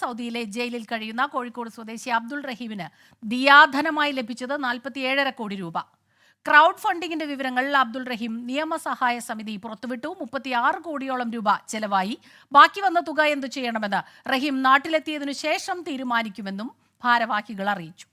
സൗദിയിലെ ജയിലിൽ കഴിയുന്ന കോഴിക്കോട് സ്വദേശി അബ്ദുൾ റഹീമിന് ദിയാധനമായി ലഭിച്ചത് 47.5 കോടി രൂപ. ക്രൗഡ് ഫണ്ടിങ്ങിന്റെ വിവരങ്ങൾ അബ്ദുൾ റഹീം നിയമസഹായ സമിതി പുറത്തുവിട്ടു. 36 കോടിയോളം രൂപ ചെലവായി. ബാക്കി വന്ന തുക എന്തു ചെയ്യണമെന്ന് റഹീം നാട്ടിലെത്തിയതിനു ശേഷം തീരുമാനിക്കുമെന്നും ഭാരവാഹികൾ അറിയിച്ചു.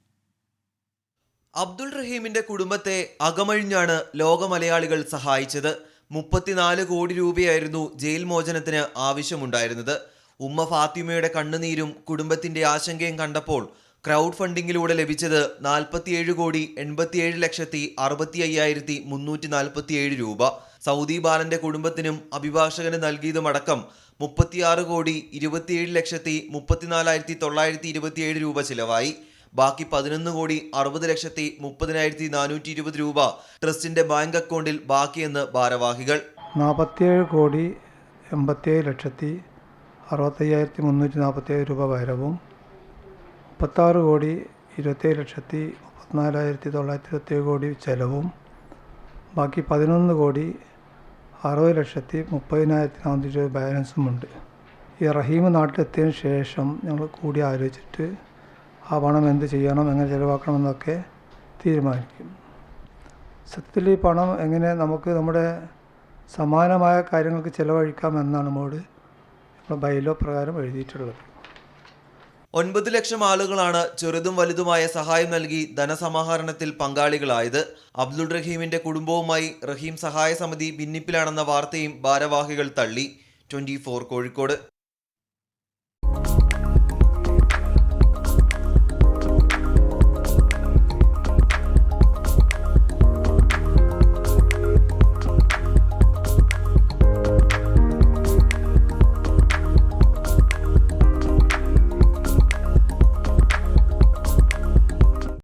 അബ്ദുൾ റഹീമിന്റെ കുടുംബത്തെ അകമഴിഞ്ഞാണ് ലോക മലയാളികൾ സഹായിച്ചത്. 34 കോടി രൂപയായിരുന്നു ജയിൽ മോചനത്തിന് ആവശ്യമുണ്ടായിരുന്നത്. ഉമ്മ ഫാത്തിമയുടെ കണ്ണുനീരും കുടുംബത്തിന്റെ ആശങ്കയും കണ്ടപ്പോൾ ക്രൗഡ് ഫണ്ടിങ്ങിലൂടെ ലഭിച്ചത് 47,87,65,347 രൂപ. സൗദി ബാലന്റെ കുടുംബത്തിനും അഭിഭാഷകന് നൽകിയതുമടക്കം 36,27,34,927 രൂപ ചിലവായി. ബാക്കി 11,60,30,30,420 രൂപ ട്രസ്റ്റിന്റെ ബാങ്ക് അക്കൗണ്ടിൽ ബാക്കിയെന്ന് ഭാരവാഹികൾ. 47,87,65,347 രൂപ വരവും 36,27,34,927 കോടി ചെലവും ബാക്കി 11,60,30,420 രൂപ ബാലൻസുമുണ്ട്. ഈ റഹീം നാട്ടിലെത്തിയതിനു ശേഷം ഞങ്ങൾ കൂടി ആലോചിച്ചിട്ട് ആ പണം എന്ത് ചെയ്യണം, എങ്ങനെ ചിലവാക്കണമെന്നൊക്കെ തീരുമാനിക്കും. സത്യത്തിൽ ഈ പണം എങ്ങനെ നമുക്ക് നമ്മുടെ സമാനമായ കാര്യങ്ങൾക്ക് ചിലവഴിക്കാം എന്നാണ് നമ്മോട് ബൈലോ പ്രകാരം എഴുതിയിട്ടുള്ളത്. 9 ലക്ഷം ആളുകളാണ് ചെറുതും വലുതുമായ സഹായം നൽകി ധനസമാഹരണത്തിൽ പങ്കാളികളായത്. അബ്ദുൾ റഹീമിന്റെ കുടുംബവുമായി റഹീം സഹായ സമിതി ഭിന്നിപ്പിലാണെന്ന വാർത്തയും ഭാരവാഹികൾ തള്ളി. 24 കോഴിക്കോട്.